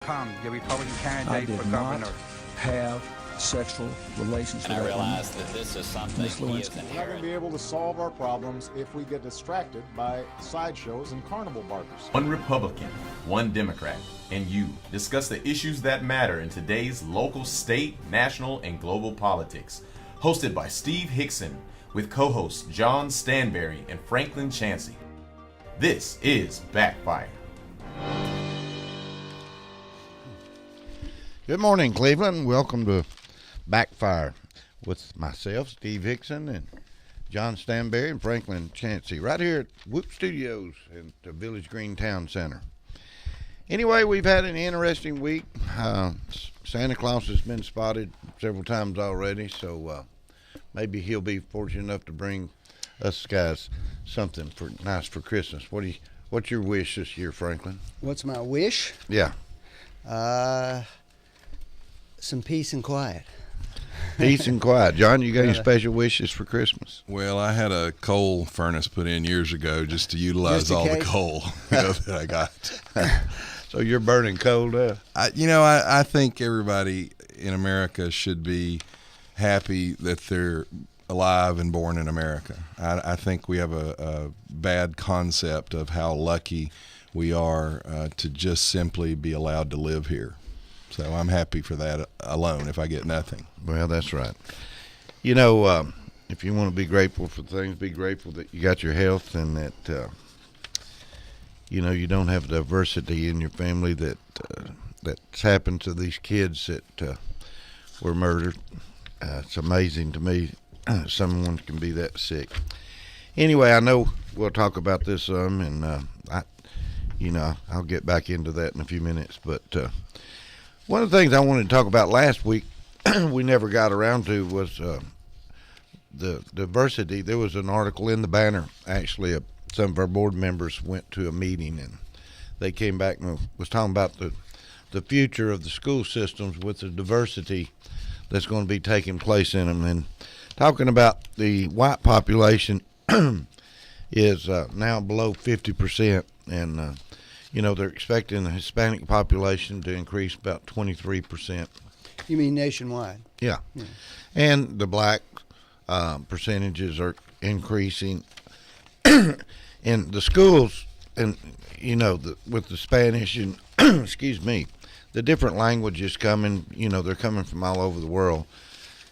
become the Republican I candidate did for not governor. have sexual relations with And I that woman. realized that this is something Miss he is Lewinsky. We're not going to inherent. be able to solve our problems if we get distracted by sideshows and carnival barkers. One Republican, one Democrat, and you discuss the issues that matter in today's local, state, national, and global politics. Hosted by Steve Hickson with co-hosts John Stanberry and Franklin Chansey. This is Backfire. Good morning, Cleveland. Welcome to Backfire with myself, Steve Hickson, and John Stanberry and Franklin Chansey, right here at Whoop Studios in the Village Green Town Center. Anyway, we've had an interesting week. Santa Claus has been spotted several times already, so maybe he'll be fortunate enough to bring us guys something nice for Christmas. What's your wish this year, Franklin? What's my wish? Yeah. Some peace and quiet. Peace and quiet. John, you got any special wishes for Christmas? Well, I had a coal furnace put in years ago just to utilize Just in all the case? coal that I got. So you're burning coal up. I think everybody in America should be happy that they're alive and born in America. I think we have a bad concept of how lucky we are to just simply be allowed to live here. So I'm happy for that alone if I get nothing. Well, that's right. You know, if you want to be grateful for things, be grateful that you got your health and that, you don't have diversity in your family that's happened to these kids that were murdered. It's amazing to me someone can be that sick. Anyway, I know we'll talk about this some, and I'll get back into that in a few minutes. But one of the things I wanted to talk about last week, we never got around to, was the diversity. There was an article in the Banner, actually. Some of our board members went to a meeting, and they came back and was talking about the future of the school systems with the diversity that's going to be taking place in them. And talking about the white population is now below 50%, and they're expecting the Hispanic population to increase about 23%. You mean nationwide? Yeah. And the black percentages are increasing. And the schools, and with the Spanish and excuse me, the different languages coming, they're coming from all over the world.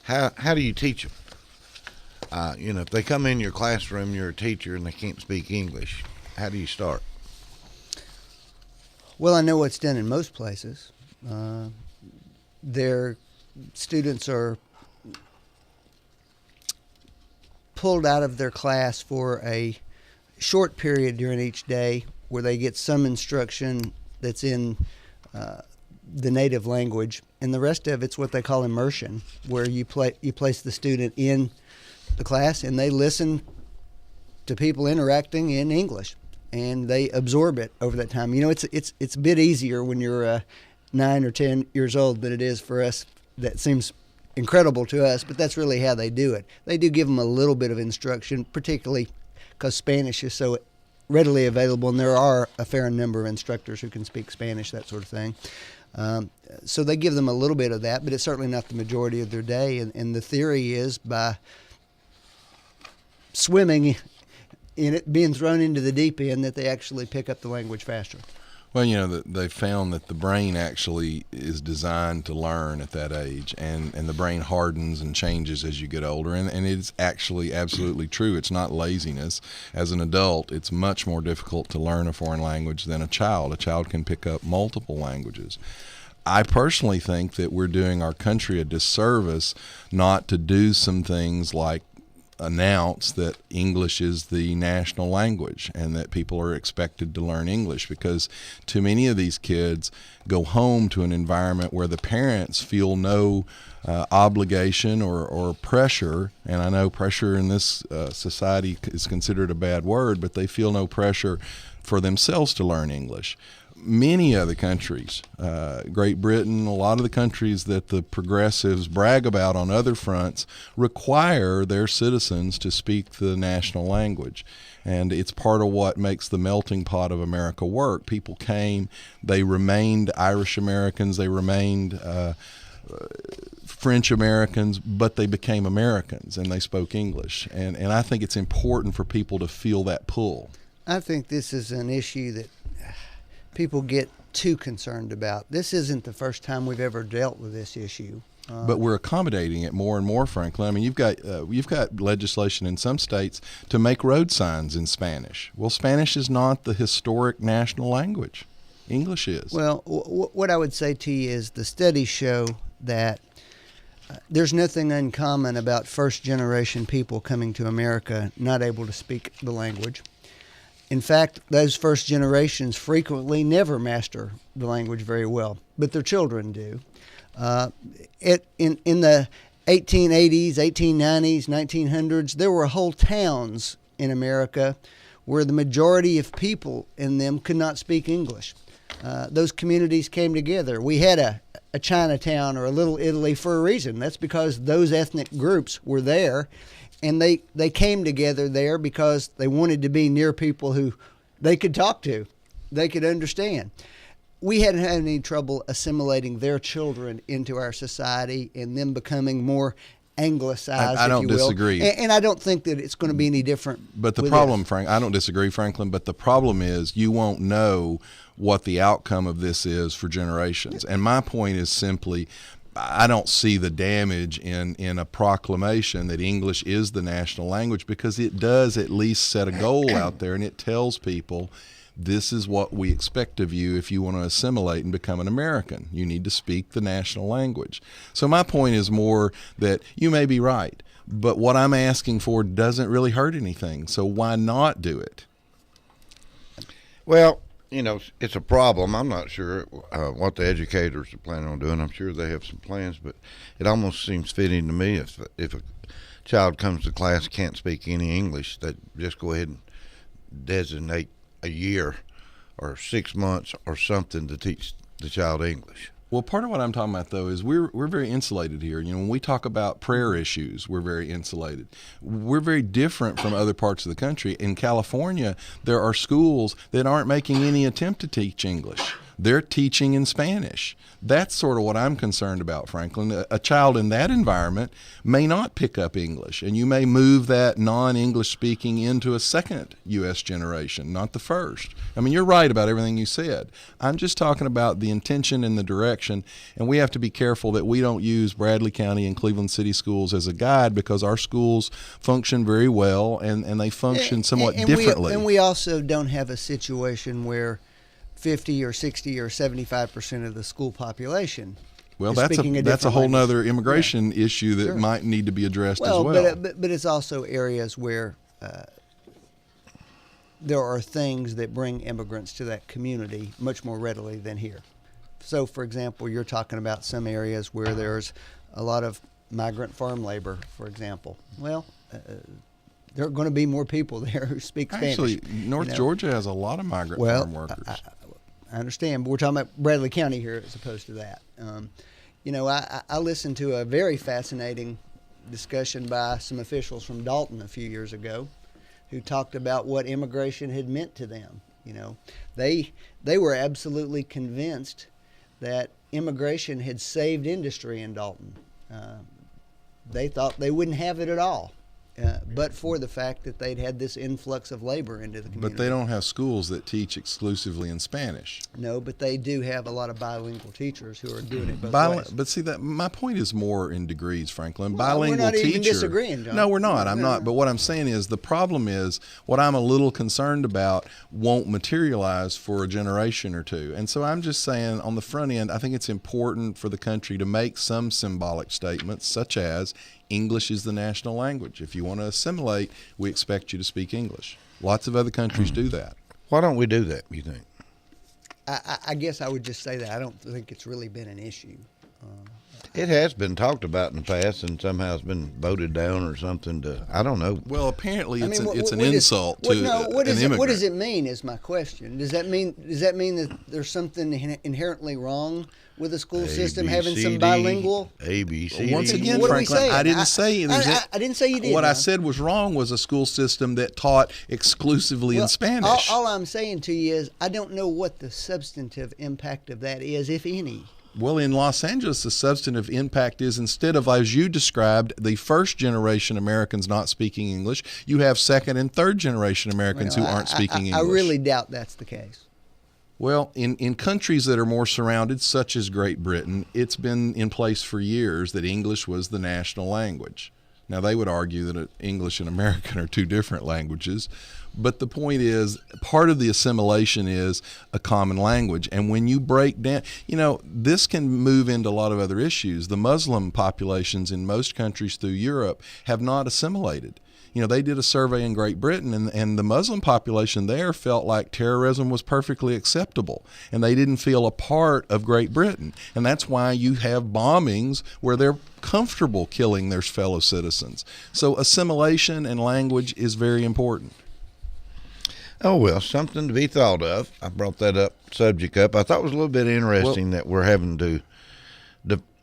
How do you teach them? If they come in your classroom, you're a teacher and they can't speak English, how do you start? Well, I know what's done in most places. Their students are pulled out of their class for a short period during each day where they get some instruction that's in the native language, and the rest of it's what they call immersion, where you place the student in the class and they listen to people interacting in English, and they absorb it over that time. It's a bit easier when you're 9 or 10 years old than it is for us. That seems incredible to us, but that's really how they do it. They do give them a little bit of instruction, particularly because Spanish is so readily available, and there are a fair number of instructors who can speak Spanish, that sort of thing. So they give them a little bit of that, but it's certainly not the majority of their day. And the theory is by swimming in it, being thrown into the deep end, that they actually pick up the language faster. Well, they found that the brain actually is designed to learn at that age, and the brain hardens and changes as you get older, and it's actually absolutely true. It's not laziness. As an adult, it's much more difficult to learn a foreign language than a child. A child can pick up multiple languages. I personally think that we're doing our country a disservice not to do some things like announce that English is the national language and that people are expected to learn English, because too many of these kids go home to an environment where the parents feel no obligation or pressure, and I know pressure in this society is considered a bad word, but they feel no pressure for themselves to learn English. many other countries, Great Britain, a lot of the countries that the progressives brag about on other fronts, require their citizens to speak the national language. And it's part of what makes the melting pot of America work. People came, they remained Irish Americans, they remained French Americans, but they became Americans and they spoke English. And I think it's important for people to feel that pull. I think this is an issue that people get too concerned about. This isn't the first time we've ever dealt with this issue. But we're accommodating it more and more, Franklin. I mean, you've got legislation in some states to make road signs in Spanish. Well, Spanish is not the historic national language. English is. Well, what I would say to you is the studies show that there's nothing uncommon about first-generation people coming to America not able to speak the language. In fact, those first generations frequently never master the language very well, but their children do. In the 1880s, 1890s, 1900s, there were whole towns in America where the majority of people in them could not speak English. Those communities came together. We had a Chinatown or a Little Italy for a reason. That's because those ethnic groups were there, and they came together there because they wanted to be near people who they could talk to, they could understand. We hadn't had any trouble assimilating their children into our society and them becoming more anglicized, I don't if you will. disagree. And I don't think that it's going to be any different. But the with problem, this. Frank, I don't disagree, Franklin, but the problem is you won't know what the outcome of this is for generations. And my point is simply, I don't see the damage in a proclamation that English is the national language, because it does at least set a goal out there, and it tells people this is what we expect of you if you want to assimilate and become an American. You need to speak the national language. So my point is more that you may be right, but what I'm asking for doesn't really hurt anything. So why not do it? Well, you know, it's a problem. I'm not sure what the educators are planning on doing. I'm sure they have some plans, but it almost seems fitting to me if a child comes to class can't speak any English, that just go ahead and designate a year or 6 months or something to teach the child English. Well, part of what I'm talking about, though, is we're very insulated here. You know, when we talk about prayer issues, we're very insulated. We're very different from other parts of the country. In California, there are schools that aren't making any attempt to teach English. They're teaching in Spanish. That's sort of what I'm concerned about, Franklin. A child in that environment may not pick up English, and you may move that non-English speaking into a second U.S. generation, not the first. I mean, you're right about everything you said. I'm just talking about the intention and the direction, and we have to be careful that we don't use Bradley County and Cleveland City schools as a guide, because our schools function very well, and they function somewhat differently. And we also don't have a situation where 50 or 60 or 75% of the school population. Well, that's a whole nother immigration issue that might need to be addressed as well. But it's also areas where there are things that bring immigrants to that community much more readily than here. So, for example, you're talking about some areas where there's a lot of migrant farm labor, for example. Well, there are going to be more people there who speak Spanish. Actually, North Georgia has a lot of migrant farm workers. I understand, but we're talking about Bradley County here as opposed to that. I listened to a very fascinating discussion by some officials from Dalton a few years ago who talked about what immigration had meant to them. You know, they were absolutely convinced that immigration had saved industry in Dalton. They thought they wouldn't have it at all. But for the fact that they'd had this influx of labor into the community. But they don't have schools that teach exclusively in Spanish. No, but they do have a lot of bilingual teachers who are doing it both ways. But see, that my point is more in degrees, Franklin. Well, bilingual we're not teacher. Even disagreeing, John. No, we're not. I'm not. But what I'm saying is the problem is what I'm a little concerned about won't materialize for a generation or two. And so I'm just saying on the front end, I think it's important for the country to make some symbolic statements such as English is the national language. If you want to assimilate, we expect you to speak English. Lots of other countries do that. Why don't we do that, you think? I guess I would just say that I don't think it's really been an issue. It has been talked about in the past, and somehow it's been voted down or something. I don't know. Well, apparently it's an what insult to an immigrant. What does it mean? Is my question. Does that mean that there's something inherently wrong with the school system having some bilingual? A, B, C, D. Once again, What are we Franklin, saying? I didn't say I didn't say you did. What I now. said was wrong was a school system that taught exclusively in Spanish. All I'm saying to you is I don't know what the substantive impact of that is, if any. Well, in Los Angeles, the substantive impact is instead of, as you described, the first generation Americans not speaking English, you have second and third generation Americans who aren't speaking English. I really doubt that's the case. Well, in countries that are more surrounded, such as Great Britain, it's been in place for years that English was the national language. Now, they would argue that English and American are two different languages, but the point is, part of the assimilation is a common language. And when you break down, this can move into a lot of other issues. The Muslim populations in most countries through Europe have not assimilated. They did a survey in Great Britain, and the Muslim population there felt like terrorism was perfectly acceptable, and they didn't feel a part of Great Britain. And that's why you have bombings where they're comfortable killing their fellow citizens. So assimilation and language is very important. Oh, well, something to be thought of. I brought that subject up. I thought it was a little bit interesting that we're having to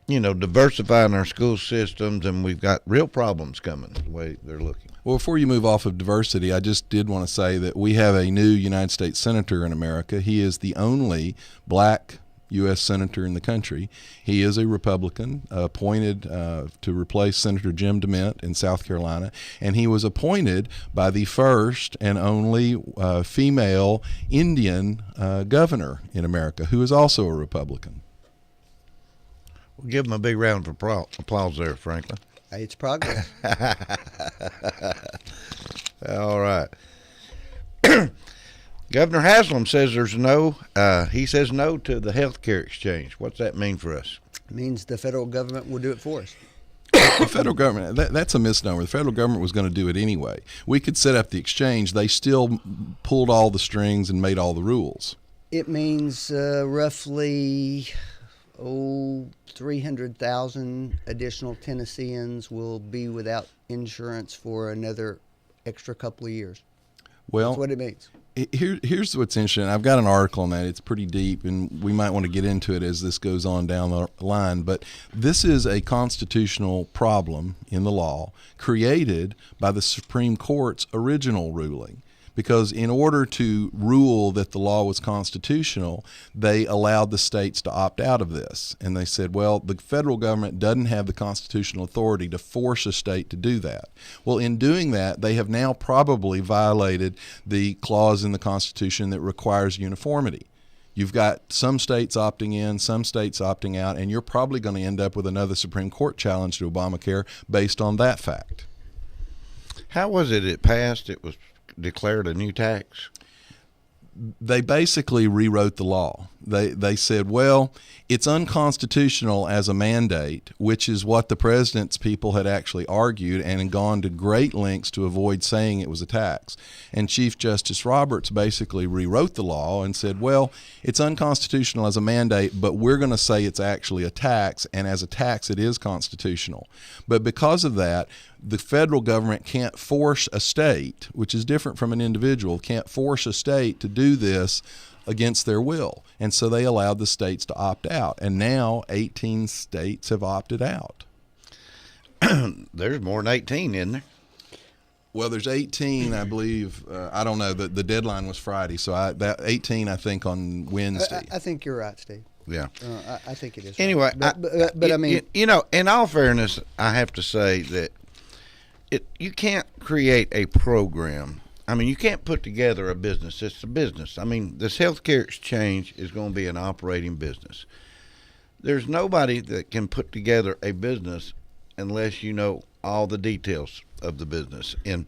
diversify in our school systems, and we've got real problems coming the way they're looking. Well, before you move off of diversity, I just did want to say that we have a new United States Senator in America. He is the only black U.S. Senator in the country. He is a Republican, appointed to replace Senator Jim DeMint in South Carolina, and he was appointed by the first and only female Indian governor in America, who is also a Republican. We'll give him a big round of applause there, Franklin. Hey, it's progress. All right. Governor Haslam says he says no to the health care exchange. What's that mean for us? It means the federal government will do it for us. The federal government, that's a misnomer. The federal government was going to do it anyway. We could set up the exchange. They still pulled all the strings and made all the rules. It means roughly 300,000 additional Tennesseans will be without insurance for another extra couple of years. Well, that's what it means. Here's what's interesting. I've got an article on that. It's pretty deep, and we might want to get into it as this goes on down the line. But this is a constitutional problem in the law created by the Supreme Court's original ruling. Because in order to rule that the law was constitutional, they allowed the states to opt out of this. And they said, well, the federal government doesn't have the constitutional authority to force a state to do that. Well, in doing that, they have now probably violated the clause in the Constitution that requires uniformity. You've got some states opting in, some states opting out, and you're probably going to end up with another Supreme Court challenge to Obamacare based on that fact. How was it passed? It was declared a new tax? They basically rewrote the law. They said, well, it's unconstitutional as a mandate, which is what the president's people had actually argued and gone to great lengths to avoid saying it was a tax. And Chief Justice Roberts basically rewrote the law and said, well, it's unconstitutional as a mandate, but we're going to say it's actually a tax, and as a tax it is constitutional. But because of that, the federal government can't force a state, which is different from an individual, can't force a state to do this against their will. And so they allowed the states to opt out. And now 18 states have opted out. There's more than 18, isn't there? Well, there's 18, I believe. I don't know. The deadline was Friday. So that 18, I think, on Wednesday. I think you're right, Steve. Yeah. I think it is. Anyway, right. but I mean, in all fairness, I have to say that you can't create a program. I mean, you can't put together a business. It's a business. I mean, this healthcare exchange is going to be an operating business. There's nobody that can put together a business unless you know all the details of the business. And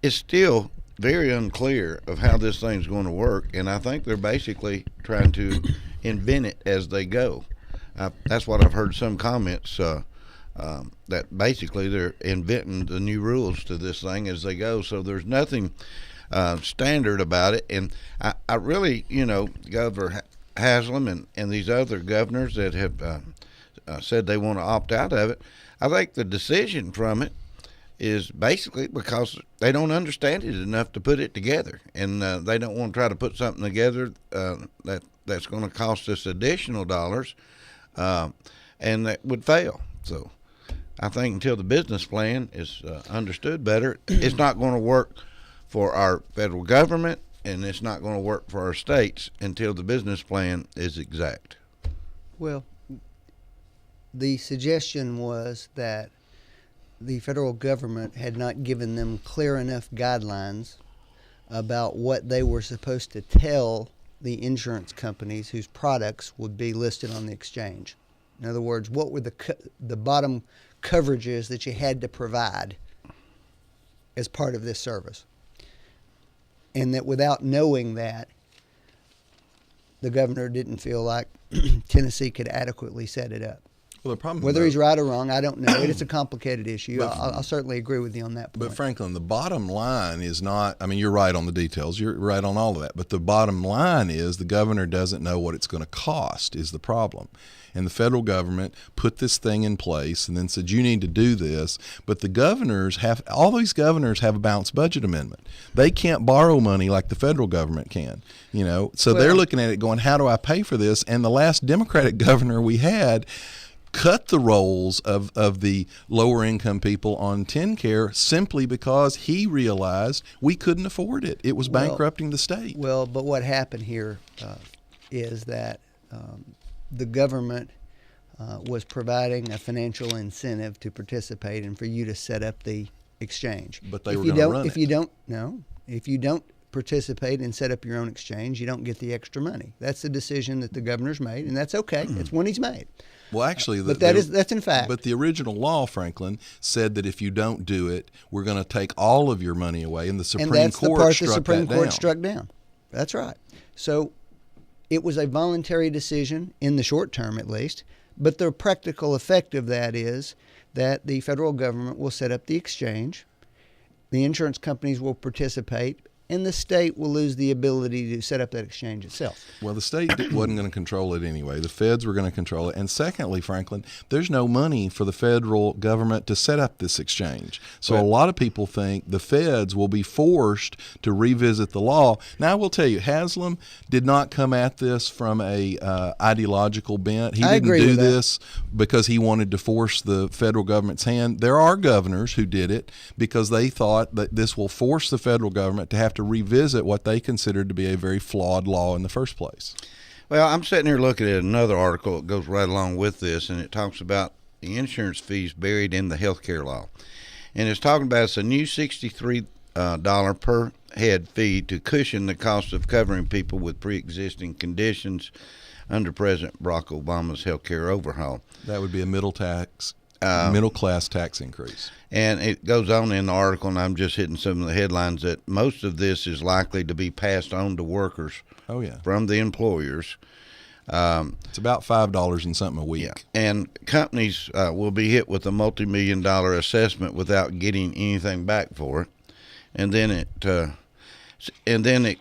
it's still very unclear of how this thing's going to work. And I think they're basically trying to invent it as they go. That's what I've heard some comments that basically they're inventing the new rules to this thing as they go. So there's nothing standard about it. And I really, Governor Haslam and these other governors that have said they want to opt out of it. I think the decision from it is basically because they don't understand it enough to put it together, and they don't want to try to put something together that's going to cost us additional dollars, and that would fail. So I think until the business plan is understood better, it's not going to work for our federal government, and it's not going to work for our states until the business plan is exact. Well, the suggestion was that the federal government had not given them clear enough guidelines about what they were supposed to tell the insurance companies whose products would be listed on the exchange. In other words, what were the bottom coverages that you had to provide as part of this service? And that without knowing that, the governor didn't feel like Tennessee could adequately set it up. Well, the problem, whether he's right or wrong, I don't know. It's a complicated issue. I'll certainly agree with you on that point. But Franklin, the bottom line is not, I mean, you're right on the details. You're right on all of that. But the bottom line is the governor doesn't know what it's going to cost is the problem. And the federal government put this thing in place and then said, you need to do this. But the governors have, all these governors have a balanced budget amendment. They can't borrow money like the federal government can, you know. So they're looking at it going, how do I pay for this? And the last Democratic governor we had cut the rolls of the lower income people on TennCare simply because he realized we couldn't afford it. It was bankrupting the state. Well, but what happened here is that the government was providing a financial incentive to participate and for you to set up the exchange. But they were going to run it. If you don't participate and set up your own exchange, you don't get the extra money. That's the decision that the governor's made, and that's okay. It's one he's made. Well, actually, that's in fact. But the original law, Franklin, said that if you don't do it, we're going to take all of your money away, and the Supreme Court struck that down. And that's the part the Supreme Court struck down. That's right. So it was a voluntary decision in the short term, at least. But the practical effect of that is that the federal government will set up the exchange, the insurance companies will participate, and the state will lose the ability to set up that exchange itself. Well, the state wasn't going to control it anyway. The feds were going to control it. And secondly, Franklin, there's no money for the federal government to set up this exchange. So a lot of people think the feds will be forced to revisit the law. Now, I will tell you, Haslam did not come at this from a ideological bent. He didn't do this because he wanted to force the federal government's hand. There are governors who did it because they thought that this will force the federal government to have to revisit what they considered to be a very flawed law in the first place. Well, I'm sitting here looking at another article that goes right along with this, and it talks about the insurance fees buried in the health care law. And it's talking about it's a new $63 per head fee to cushion the cost of covering people with pre-existing conditions under President Barack Obama's health care overhaul. That would be a middle class tax increase. And it goes on in the article, and I'm just hitting some of the headlines, that most of this is likely to be passed on to workers from the employers. It's about $5 and something a week. Yeah. And companies will be hit with a multi-million-dollar assessment without getting anything back for it. And then it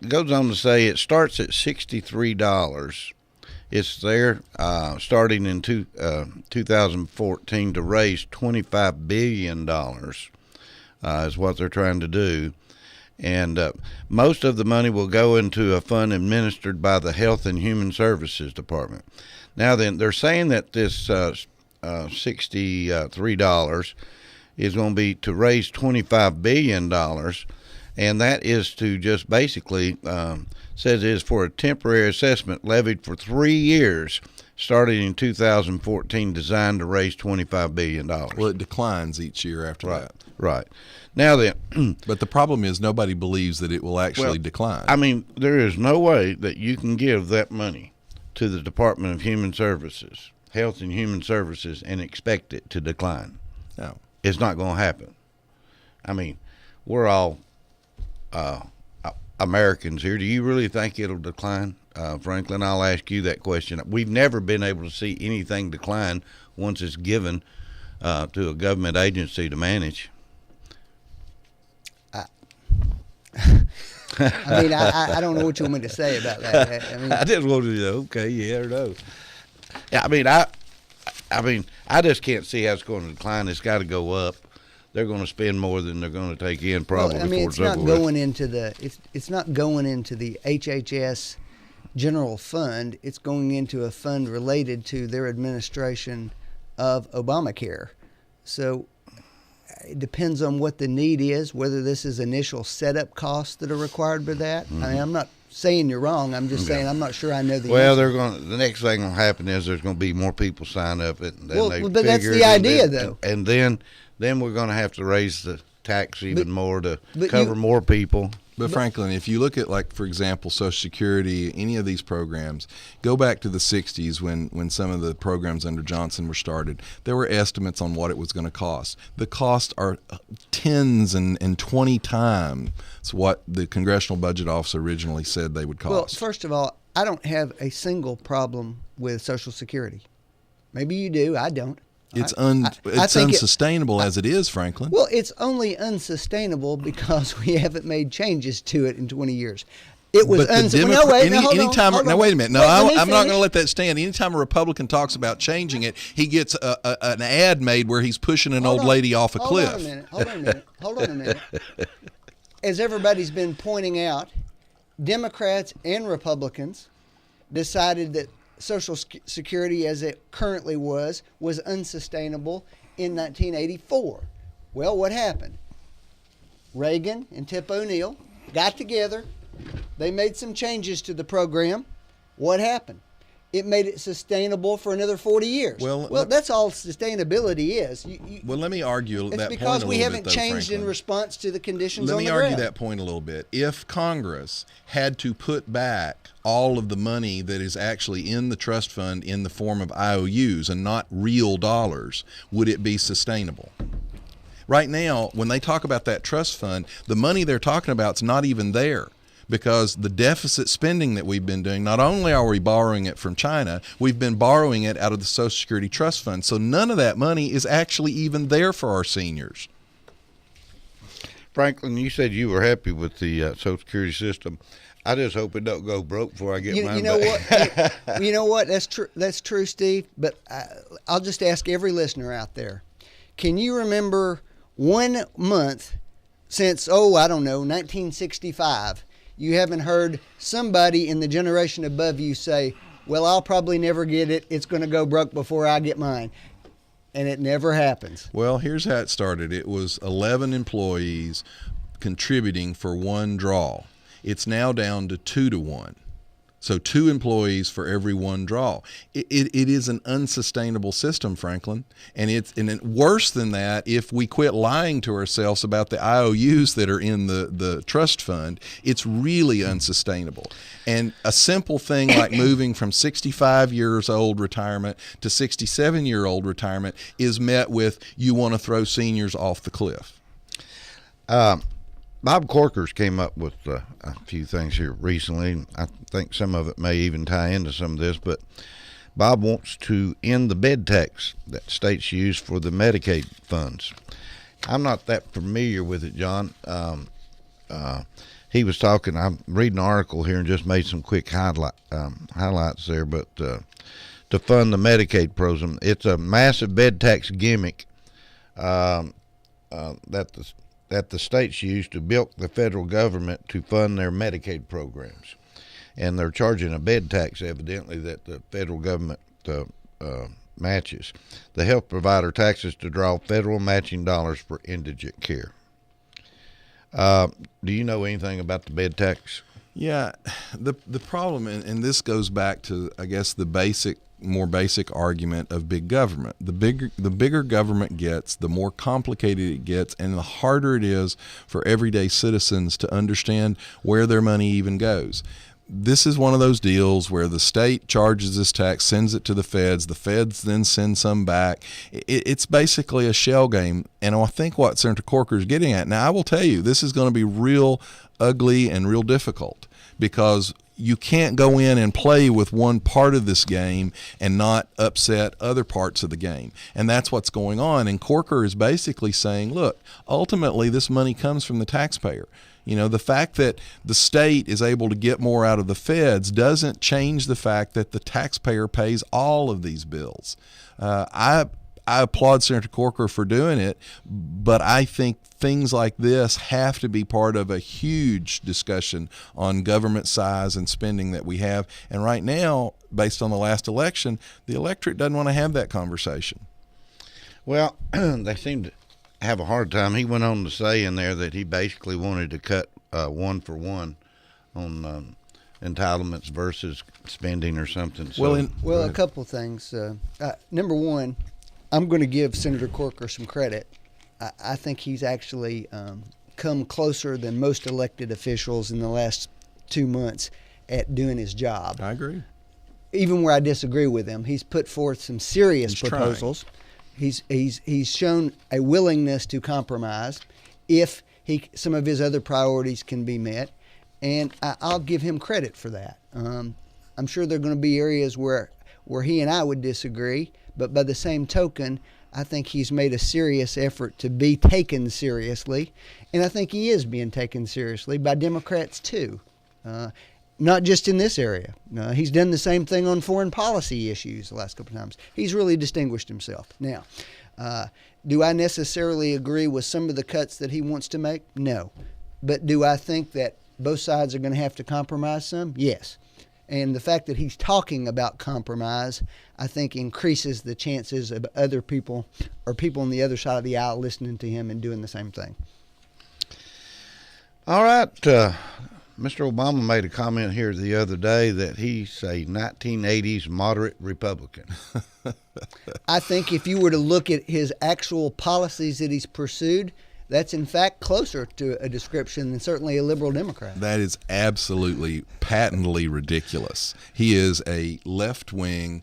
goes on to say it starts at $63. It's there starting in 2014 to raise $25 billion is what they're trying to do. And most of the money will go into a fund administered by the Health and Human Services Department. Now then, they're saying that this $63 is going to be to raise $25 billion, and that is to just basically says it is for a temporary assessment levied for 3 years, starting in 2014, designed to raise $25 billion. Well, it declines each year after that. Right. Now then. But the problem is nobody believes that it will actually decline. I mean, there is no way that you can give that money to the Department of Human Services, Health and Human Services, and expect it to decline. No. It's not going to happen. I mean, we're all Americans here. Do you really think it'll decline? Franklin, I'll ask you that question. We've never been able to see anything decline once it's given to a government agency to manage. I mean, I don't know what you want me to say about that. I mean, I just wanted to know, okay, yeah or no. Yeah, I mean, I mean, I just can't see how it's going to decline. It's got to go up. They're going to spend more than they're going to take in probably. Well, I mean, before it's not going into the it's not going into the HHS general fund. It's going into a fund related to their administration of Obamacare. So it depends on what the need is, whether this is initial setup costs that are required by that. I mean, I'm not saying you're wrong. I'm just saying I'm not sure I know the answer. The next thing will happen is there's going to be more people sign up. And But that's the idea, though. And then we're going to have to raise the tax even more to cover more people. But Franklin, if you look at, like, for example, Social Security, any of these programs, go back to the 60s when some of the programs under Johnson were started. There were estimates on what it was going to cost. The costs are tens and 20 times what the Congressional Budget Office originally said they would cost. Well, first of all, I don't have a single problem with Social Security. Maybe you do. I don't. It's think unsustainable as it is, Franklin. Well, it's only unsustainable because we haven't made changes to it in 20 years. It was unsustainable. No, wait, wait a minute. No, I'm not going to let that stand. Anytime a Republican talks about changing it, he gets an ad made where he's pushing an old lady off a cliff. Hold on a minute. As everybody's been pointing out, Democrats and Republicans decided that Social Security as it currently was unsustainable in 1984. Well, what happened? Reagan and Tip O'Neill got together. They made some changes to the program. What happened? It made it sustainable for another 40 years. Well, that's all sustainability is. Well, let me argue that point a little bit. It's because we haven't changed in response to the conditions on the ground. Let me argue that point a little bit. If Congress had to put back all of the money that is actually in the trust fund in the form of IOUs and not real dollars, would it be sustainable? Right now, when they talk about that trust fund, the money they're talking about is not even there. Because the deficit spending that we've been doing, not only are we borrowing it from China, we've been borrowing it out of the Social Security Trust Fund. So none of that money is actually even there for our seniors. Franklin, you said you were happy with the Social Security system. I just hope it don't go broke before I get mine back. You know what? That's true, Steve. But I'll just ask every listener out there. Can you remember 1 month since, 1965, you haven't heard somebody in the generation above you say, well, I'll probably never get it. It's going to go broke before I get mine. And it never happens. Well, here's how it started. It was 11 employees contributing for one draw. It's now down to 2 to 1. So 2 employees for every one draw. It is an unsustainable system, Franklin. And worse than that, if we quit lying to ourselves about the IOUs that are in the trust fund, it's really unsustainable. And a simple thing like moving from 65 years old retirement to 67-year-old retirement is met with, you want to throw seniors off the cliff. Bob Corker's came up with a few things here recently. I think some of it may even tie into some of this, but Bob wants to end the bed tax that states use for the Medicaid funds. I'm not that familiar with it, John. He was talking, I'm reading an article here and just made some quick highlights there, but to fund the Medicaid program, it's a massive bed tax gimmick that the states use to bilk the federal government to fund their Medicaid programs. And they're charging a bed tax, evidently, that the federal government matches. The health provider taxes to draw federal matching dollars for indigent care. Do you know anything about the bed tax? Yeah, the problem, and this goes back to, I guess, the more basic argument of big government. The bigger government gets, the more complicated it gets, and the harder it is for everyday citizens to understand where their money even goes. This is one of those deals where the state charges this tax, sends it to the feds then send some back. It's basically a shell game, and I think what Senator Corker is getting at, now I will tell you, this is going to be real ugly and real difficult, because you can't go in and play with one part of this game and not upset other parts of the game. And that's what's going on. And Corker is basically saying, look, ultimately this money comes from the taxpayer. You know, the fact that the state is able to get more out of the feds doesn't change the fact that the taxpayer pays all of these bills. I applaud Senator Corker for doing it, but I think things like this have to be part of a huge discussion on government size and spending that we have. And right now, based on the last election, the electorate doesn't want to have that conversation. Well, they seem to have a hard time. He went on to say in there that he basically wanted to cut 1 for 1 on entitlements versus spending or something. So, Well, a couple of things. Number one, I'm going to give Senator Corker some credit. I think he's actually come closer than most elected officials in the last 2 months at doing his job. I agree. Even where I disagree with him, he's put forth some serious proposals. He's shown a willingness to compromise if some of his other priorities can be met, and I'll give him credit for that. I'm sure there are going to be areas where he and I would disagree, but by the same token, I think he's made a serious effort to be taken seriously, and I think he is being taken seriously by Democrats too, not just in this area. He's done the same thing on foreign policy issues the last couple of times. He's really distinguished himself. Now, do I necessarily agree with some of the cuts that he wants to make? No. But do I think that both sides are going to have to compromise some? Yes. And the fact that he's talking about compromise, I think, increases the chances of other people or people on the other side of the aisle listening to him and doing the same thing. all right. Mr. Obama made a comment here the other day that he's a 1980s moderate Republican. I think if you were to look at his actual policies that he's pursued, that's in fact closer to a description than certainly a liberal Democrat. That is absolutely patently ridiculous. He is a left-wing.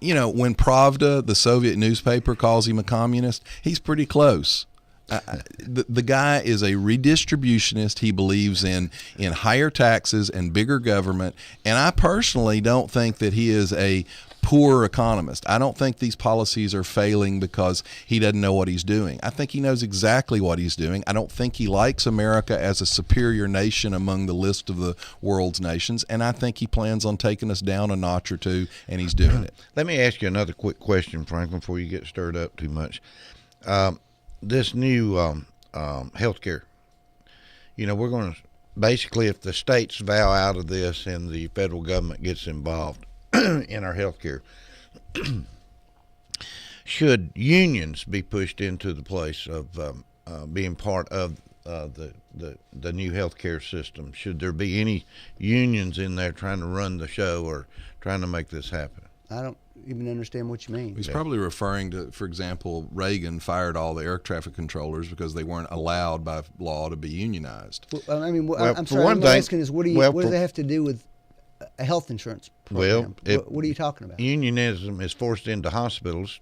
You know, when Pravda, the Soviet newspaper, calls him a communist, he's pretty close. The guy is a redistributionist. He believes in higher taxes and bigger government. And I personally don't think that he is a poor economist. I don't think these policies are failing because he doesn't know what he's doing. I think he knows exactly what he's doing. I don't think he likes America as a superior nation among the list of the world's nations, and I think he plans on taking us down a notch or two, and he's doing it. Let me ask you another quick question, Franklin, before you get stirred up too much. This new health care, we're going to basically, if the states vow out of this and the federal government gets involved in our health care, should unions be pushed into the place of being part of the new health care system? Should there be any unions in there trying to run the show or trying to make this happen? I don't even understand what you mean. He's probably referring to, for example, Reagan fired all the air traffic controllers because they weren't allowed by law to be unionized. Well, I mean, I'm sorry, what I'm asking is what does that have to do with a health insurance program? What are you talking about? Unionism is forced into hospitals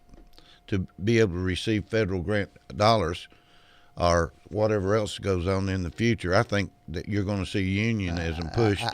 to be able to receive federal grant dollars or whatever else goes on in the future. I think that you're going to see unionism pushed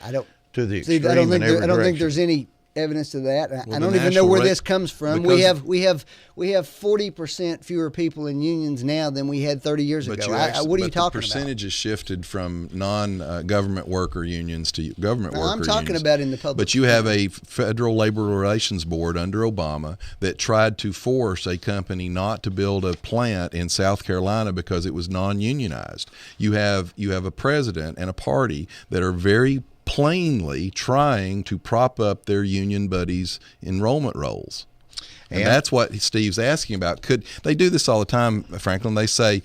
to the extreme. I don't think there's any evidence of that. I don't even know where this comes from. We have 40% fewer people in unions now than we had 30 years ago. What are you talking about? The percentage has shifted from non-government worker unions to government worker unions. I'm talking about in the public. But you have a Federal Labor Relations Board under Obama that tried to force a company not to build a plant in South Carolina because it was non-unionized. You have a president and a party that are very plainly trying to prop up their union buddies' enrollment rolls. And that's what Steve's asking about. Could they do this all the time, Franklin? They say,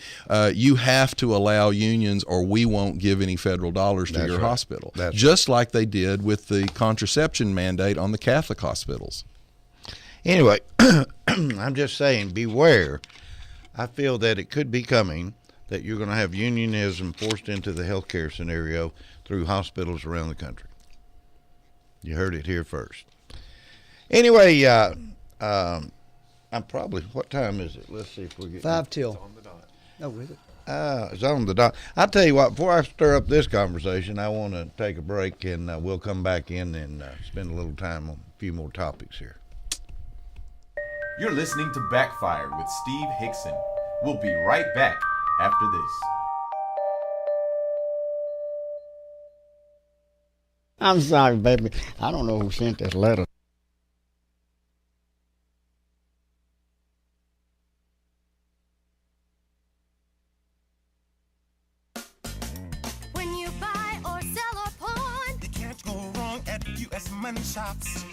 you have to allow unions or we won't give any federal dollars to your hospital. Just like they did with the contraception mandate on the Catholic hospitals. Anyway, I'm just saying, beware. I feel that it could be coming that you're going to have unionism forced into the healthcare scenario through hospitals around the country. You heard it here first. Anyway, I'm probably, what time is it? Let's see if we get 5 till. It's on the dot. Oh, is it? It's on the dot. I'll tell you what, before I stir up this conversation, I want to take a break, and we'll come back in and spend a little time on a few more topics here. You're listening to Backfire with Steve Hickson. We'll be right back after this. I'm sorry, baby. I don't know who sent this letter. When you buy or sell or pawn, You can't go wrong at U.S. money shops.